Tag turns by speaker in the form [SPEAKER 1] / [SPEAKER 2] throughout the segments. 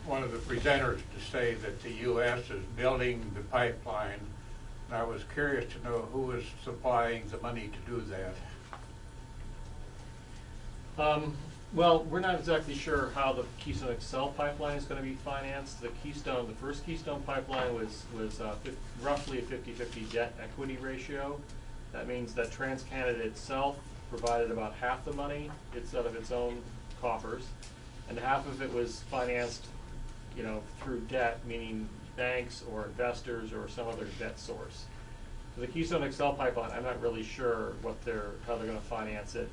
[SPEAKER 1] one of the presenters to say that the U.S. is building the pipeline, and I was curious to know who is supplying the money to do that.
[SPEAKER 2] Well, we're not exactly sure how the Keystone XL pipeline is going to be financed. The first Keystone pipeline was roughly a 50-50 debt equity ratio. That means that TransCanada itself provided about half the money out of its own coffers, and half of it was financed, through debt, meaning banks or investors or some other debt source. For the Keystone XL pipeline, I'm not really sure how they're going to finance it.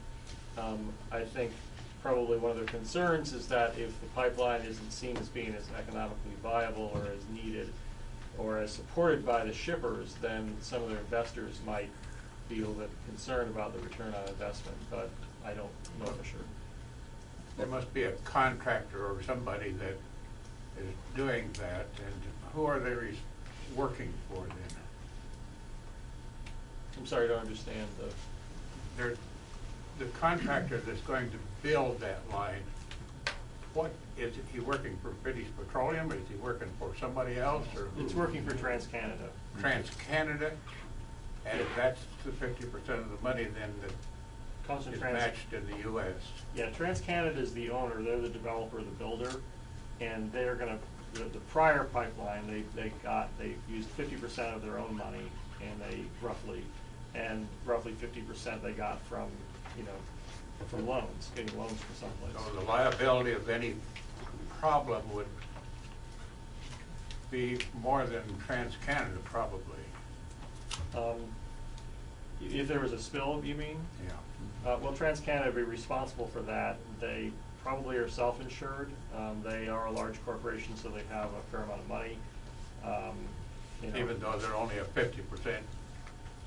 [SPEAKER 2] I think probably one of their concerns is that if the pipeline isn't seen as being as economically viable or as needed or as supported by the shippers, then some of their investors might be a little bit concerned about the return on investment, but I don't know for sure.
[SPEAKER 1] There must be a contractor or somebody that is doing that, and who are they working for then?
[SPEAKER 2] I'm sorry, I don't understand
[SPEAKER 1] the contractor that's going to build that line. What is he working for? British Petroleum? Is he working for somebody else, or who?
[SPEAKER 2] It's working for TransCanada.
[SPEAKER 1] TransCanada, and that's the 50% of the money then that
[SPEAKER 2] comes from
[SPEAKER 1] is matched in the U.S.
[SPEAKER 2] Yeah, TransCanada is the owner. They're the developer, the builder, and they're going to. The prior pipeline, they used 50% of their own money, and roughly 50% they got from from loans, getting loans from someplace.
[SPEAKER 1] So the liability of any problem would be more than TransCanada, probably.
[SPEAKER 2] If there was a spill, you mean?
[SPEAKER 1] Yeah.
[SPEAKER 2] Well, TransCanada would be responsible for that. They probably are self-insured. They are a large corporation, so they have a fair amount of money.
[SPEAKER 1] Even though they're only a 50%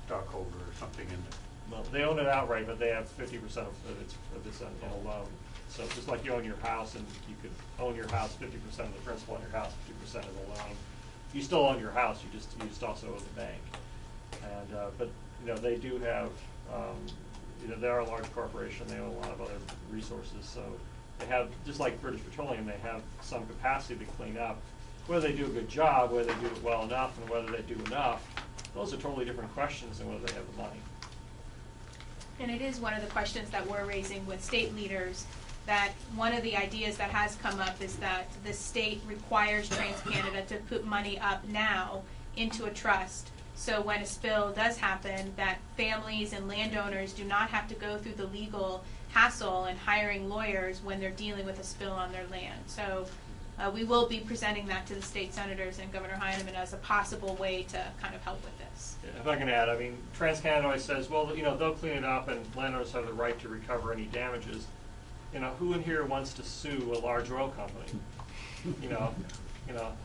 [SPEAKER 1] stockholder or something in it.
[SPEAKER 2] Well, they own it outright, but they have 50% of its in a loan. So just like you own your house, and you could own your house 50% of the principal on your house, 50% of the loan. You still own your house. You just also owe the bank. And but they do have they are a large corporation. They own a lot of other resources. So they have, just like British Petroleum, they have some capacity to clean up. Whether they do a good job, whether they do it well enough, and whether they do enough, those are totally different questions than whether they have the money.
[SPEAKER 3] And it is one of the questions that we're raising with state leaders, that one of the ideas that has come up is that the state requires TransCanada to put money up now into a trust, so when a spill does happen, that families and landowners do not have to go through the legal hassle and hiring lawyers when they're dealing with a spill on their land. So we will be presenting that to the state senators and Governor Heineman as a possible way to kind of help with this.
[SPEAKER 2] Yeah, if I can add, I mean, TransCanada always says, well, they'll clean it up and landowners have the right to recover any damages. Who in here wants to sue a large oil company?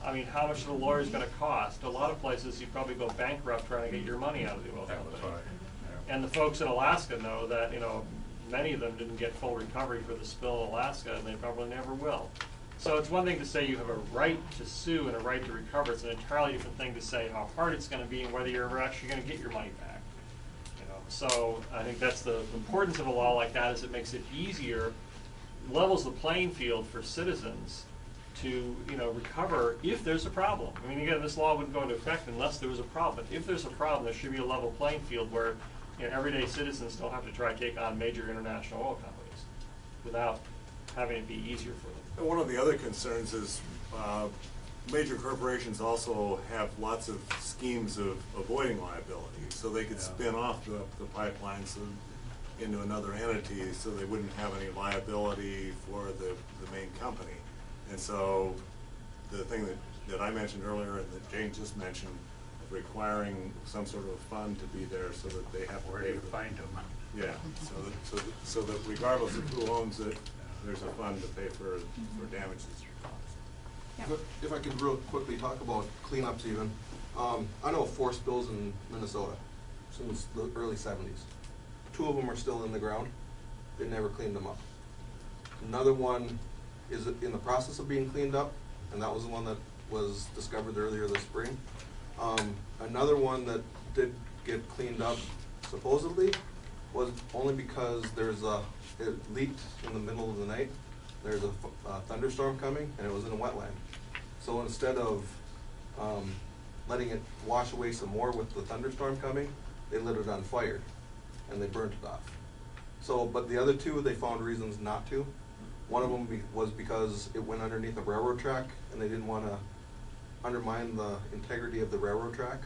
[SPEAKER 2] I mean, how much are the lawyers going to cost? A lot of places you probably go bankrupt trying to get your money out of the oil company.
[SPEAKER 1] Right. Yeah.
[SPEAKER 2] And the folks in Alaska know that, many of them didn't get full recovery for the spill in Alaska, and they probably never will. So it's one thing to say you have a right to sue and a right to recover. It's an entirely different thing to say how hard it's going to be and whether you're ever actually going to get your money back. So I think that's the importance of a law like that, is it makes it easier, levels the playing field for citizens to recover if there's a problem. I mean, again, this law wouldn't go into effect unless there was a problem. But if there's a problem, there should be a level playing field where everyday citizens don't have to try to take on major international oil companies without having it be easier for them.
[SPEAKER 4] And one of the other concerns is major corporations also have lots of schemes of avoiding liability, so they could spin off the pipelines into another entity so they wouldn't have any liability for the main company. And so the thing that I mentioned earlier and that Jane just mentioned, requiring some sort of fund to be there so that they have to pay
[SPEAKER 1] to find them.
[SPEAKER 4] Yeah, so that regardless of who owns it, there's a fund to pay for damages.
[SPEAKER 3] Yeah.
[SPEAKER 5] If I could real quickly talk about cleanups even. I know of 4 spills in Minnesota since the early 70s. 2 of them are still in the ground. They never cleaned them up. Another one is in the process of being cleaned up, and that was the one that was discovered earlier this spring. Another one that did get cleaned up, supposedly, was only because it leaked in the middle of the night. There's a thunderstorm coming, and it was in a wetland. So instead of letting it wash away some more with the thunderstorm coming, they lit it on fire and they burnt it off. So, but the other two, they found reasons not to. One of them was because it went underneath a railroad track and they didn't want to undermine the integrity of the railroad track.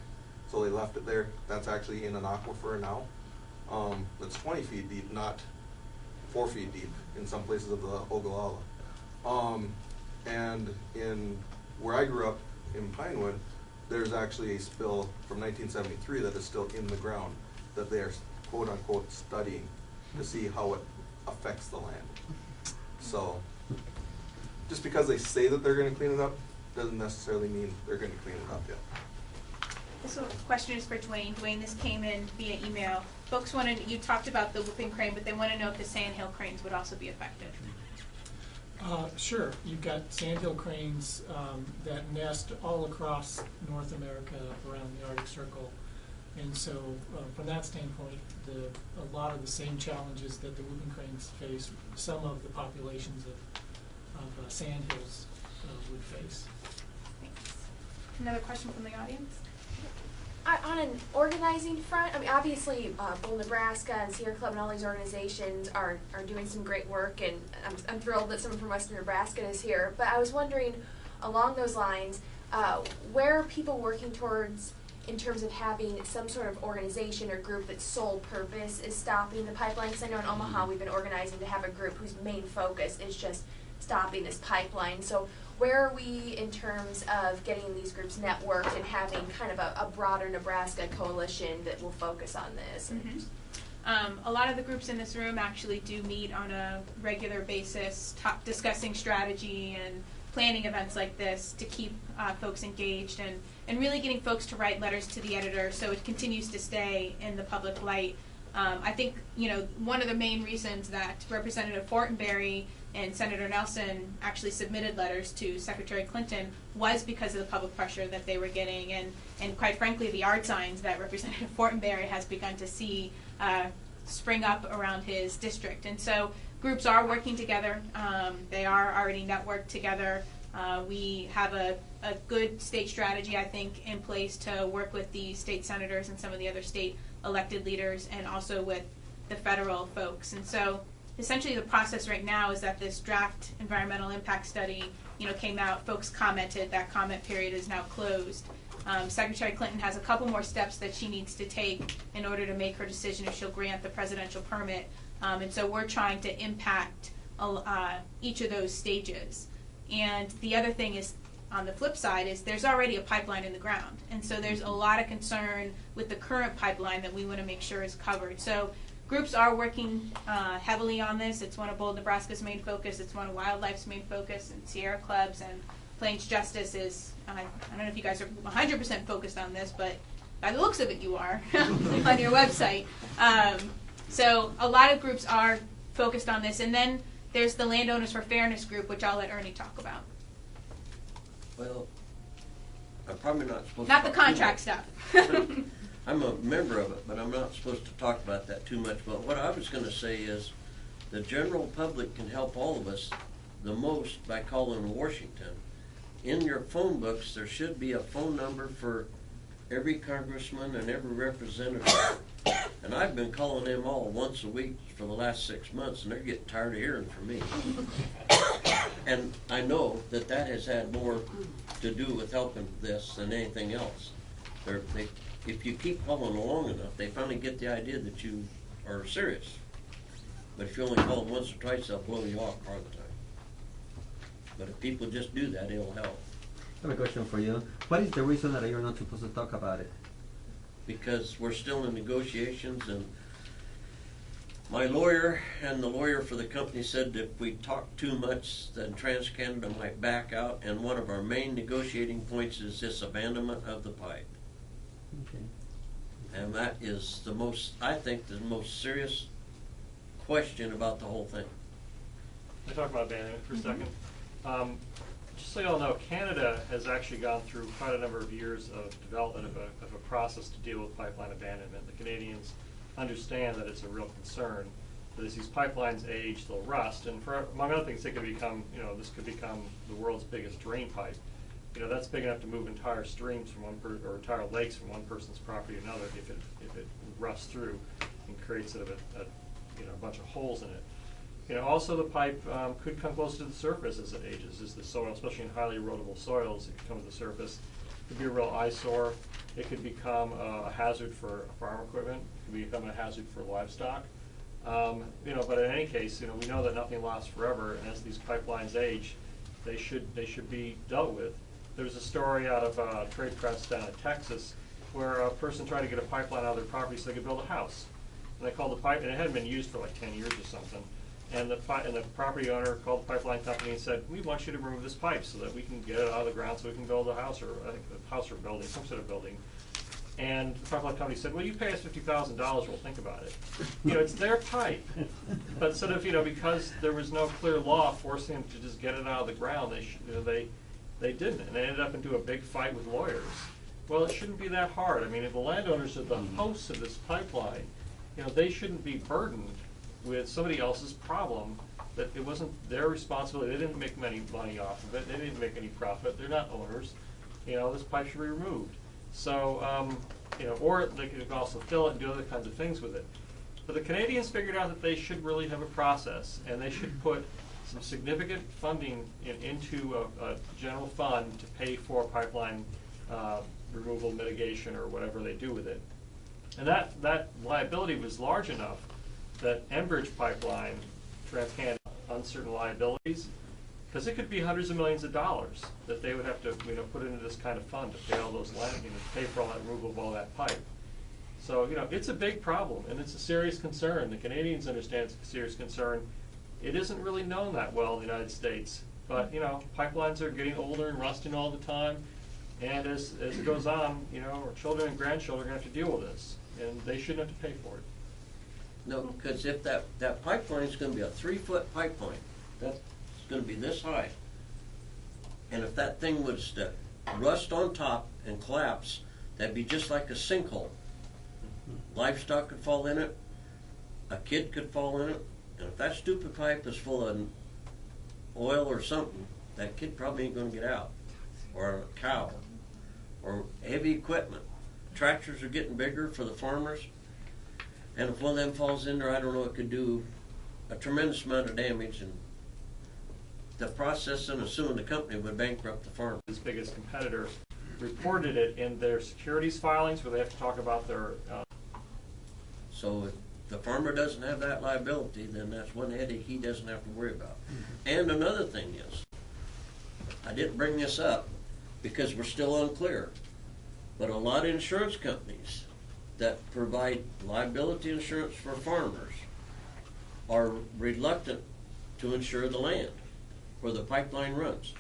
[SPEAKER 5] So they left it there. That's actually in an aquifer now. It's 20 feet deep, not 4 feet deep in some places of the Ogallala. And in where I grew up in Pinewood, there's actually a spill from 1973 that is still in the ground that they're quote unquote studying to see how it affects the land. So just because they say that they're going to clean it up doesn't necessarily mean they're going to clean it up yet.
[SPEAKER 3] This question is for Duane. Duane, this came in via email. Folks wanted, you talked about the whooping crane, but they want to know if the Sandhill Cranes would also be affected.
[SPEAKER 6] Sure. You've got Sandhill Cranes that nest all across North America around the Arctic Circle. And so from that standpoint, a lot of the same challenges that the whooping cranes face, some of the populations of sandhills would face.
[SPEAKER 3] Thanks. Another question from the audience?
[SPEAKER 7] On an organizing front, I mean, obviously, Bull Nebraska and Sierra Club and all these organizations are doing some great work, and I'm thrilled that someone from Western Nebraska is here. But I was wondering, along those lines, where are people working towards in terms of having some sort of organization or group that's sole purpose is stopping the pipeline? Because I know in Omaha we've been organizing to have a group whose main focus is just stopping this pipeline. So where are we in terms of getting these groups networked and having kind of a broader Nebraska coalition that will focus on this?
[SPEAKER 3] Mm-hmm. A lot of the groups in this room actually do meet on a regular basis, discussing strategy and planning events like this to keep folks engaged and really getting folks to write letters to the editor so it continues to stay in the public light. I think, one of the main reasons that Representative Fortenberry and Senator Nelson actually submitted letters to Secretary Clinton was because of the public pressure that they were getting and quite frankly the yard signs that Representative Fortenberry has begun to see spring up around his district. And so groups are working together. They are already networked together. We have a good state strategy, I think, in place to work with the state senators and some of the other state elected leaders and also with the federal folks. And so essentially the process right now is that this draft environmental impact study came out, folks commented, that comment period is now closed. Secretary Clinton has a couple more steps that she needs to take in order to make her decision if she'll grant the presidential permit. And so we're trying to impact each of those stages. And the other thing is, on the flip side, is there's already a pipeline in the ground. And so there's a lot of concern with the current pipeline that we want to make sure is covered. So groups are working heavily on this. It's one of Bold Nebraska's main focus. It's one of Wildlife's main focus. And Sierra Club's and Plains Justice is, I don't know if you guys are 100% focused on this, but by the looks of it you are on your website. So a lot of groups are focused on this. And then there's the Landowners for Fairness group, which I'll let Ernie talk about.
[SPEAKER 8] Well, I'm probably not supposed
[SPEAKER 3] Not
[SPEAKER 8] to
[SPEAKER 3] the
[SPEAKER 8] talk
[SPEAKER 3] contract
[SPEAKER 8] too much.
[SPEAKER 3] stuff.
[SPEAKER 8] I'm a member of it, but I'm not supposed to talk about that too much. But what I was going to say is the general public can help all of us the most by calling Washington. In your phone books, there should be a phone number for every congressman and every representative. And I've been calling them all once a week for the last 6 months, and they're getting tired of hearing from me. And I know that that has had more to do with helping this than anything else. If you keep calling long enough, they finally get the idea that you are serious. But if you only call them once or twice, they'll blow you off part of the time. But if people just do that, it'll help.
[SPEAKER 9] I have a question for you. What is the reason that you're not supposed to talk about it?
[SPEAKER 8] Because we're still in negotiations, and my lawyer and the lawyer for the company said that if we talk too much, then TransCanada might back out, and one of our main negotiating points is this abandonment of the pipe.
[SPEAKER 9] Okay.
[SPEAKER 8] And that is the most, I think, the most serious question about the whole thing.
[SPEAKER 2] Can I talk about abandonment for a second? Just so you all know, Canada has actually gone through quite a number of years of development of a process to deal with pipeline abandonment. The Canadians understand that it's a real concern that as these pipelines age, they'll rust, and for among other things, they could become, this could become the world's biggest drain pipe. you know, that's big enough to move entire streams from or entire lakes from one person's property to another if it rusts through and creates sort of a you know, a bunch of holes in it. You know, also the pipe could come close to the surface as it ages, as the soil, especially in highly erodible soils, it could come to the surface. It could be a real eyesore. It could become a hazard for farm equipment. It could become a hazard for livestock. You know, but in any case, you know, we know that nothing lasts forever, and as these pipelines age, they should be dealt with. There's a story out of trade press down in Texas where a person tried to get a pipeline out of their property so they could build a house. And they called the pipe, and it hadn't been used for like 10 years or something. And the property owner called the pipeline company and said, "We want you to remove this pipe so that we can get it out of the ground so we can build a house, or I think a house or building, some sort of building." And the pipeline company said, "Well, you pay us $50,000, we'll think about it." You know, it's their pipe. But sort of, you know, because there was no clear law forcing them to just get it out of the ground, they didn't, and they ended up into a big fight with lawyers. Well, it shouldn't be that hard. I mean, if the landowners are the hosts of this pipeline, you know, they shouldn't be burdened with somebody else's problem, that it wasn't their responsibility. They didn't make any money off of it. They didn't make any profit. They're not owners. You know, this pipe should be removed. So, you know, or they could also fill it and do other kinds of things with it. But the Canadians figured out that they should really have a process, and they should put some significant funding into a general fund to pay for pipeline removal, mitigation, or whatever they do with it. And that liability was large enough that Enbridge Pipeline, TransCanda, uncertain liabilities, because it could be hundreds of millions of dollars that they would have to, you know, put into this kind of fund to pay all those land, you know, pay for all that removal of all that pipe. So, you know, it's a big problem, and it's a serious concern. The Canadians understand it's a serious concern. It isn't really known that well in the United States, but, you know, pipelines are getting older and rusting all the time, and as it goes on, you know, our children and grandchildren are going to have to deal with this, and they shouldn't have to pay for it.
[SPEAKER 8] No, because if that pipeline is going to be a 3-foot pipeline, that's going to be this high. And if that thing was to rust on top and collapse, that'd be just like a sinkhole. Livestock could fall in it, a kid could fall in it, and if that stupid pipe is full of oil or something, that kid probably ain't going to get out. Or a cow, or heavy equipment. Tractors are getting bigger for the farmers. And if one of them falls in there, I don't know, it could do a tremendous amount of damage, and the process of suing the company would bankrupt the farmer.
[SPEAKER 2] His biggest competitor reported it in their securities filings where they have to talk about their...
[SPEAKER 8] So if the farmer doesn't have that liability, then that's one headache he doesn't have to worry about. And another thing is, I didn't bring this up because we're still unclear, but a lot of insurance companies that provide liability insurance for farmers are reluctant to insure the land where the pipeline runs.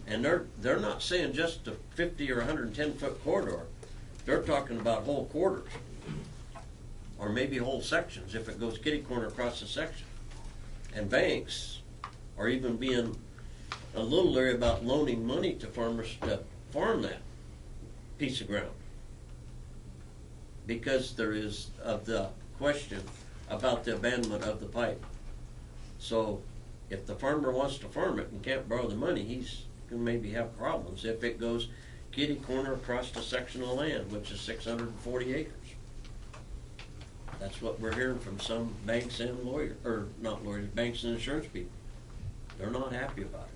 [SPEAKER 8] And they're not saying just a 50 or 110 foot corridor. They're talking about whole quarters, or maybe whole sections if it goes kitty corner across the section. And banks are even being a little leery about loaning money to farmers to farm that piece of ground, because there is of the question about the abandonment of the pipe. So if the farmer wants to farm it and can't borrow the money, he's going to maybe have problems if it goes kitty corner across the section of land, which is 640 acres. That's what we're hearing from some banks and lawyers, or not lawyers, banks and insurance people. They're not happy about it.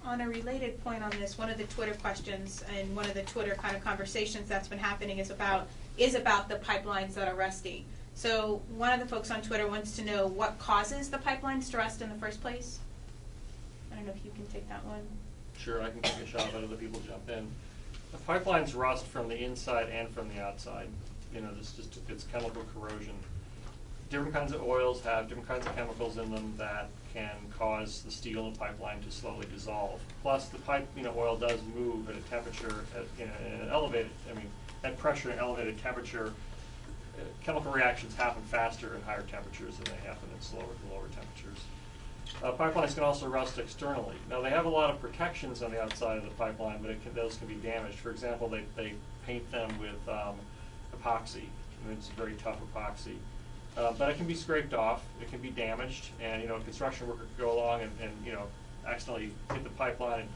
[SPEAKER 3] On a related point on this, one of the Twitter questions and one of the Twitter kind of conversations that's been happening is about the pipelines that are rusty. So one of the folks on Twitter wants to know what causes the pipelines to rust in the first place. I don't know if you can take that one.
[SPEAKER 2] Sure, I can take a shot, but other people jump in. The pipelines rust from the inside and from the outside. You know, it's chemical corrosion. Different kinds of oils have different kinds of chemicals in them that can cause the steel in the pipeline to slowly dissolve. Plus, the pipe, you know, oil does move at a temperature, at an elevated, at pressure and elevated temperature. Chemical reactions happen faster at higher temperatures than they happen at slower to lower temperatures. Pipelines can also rust externally. Now, they have a lot of protections on the outside of the pipeline, but those can be damaged. For example, they paint them with epoxy. It's a very tough epoxy. But it can be scraped off, it can be damaged, and, you know, a construction worker could go along and you know, accidentally hit the pipeline and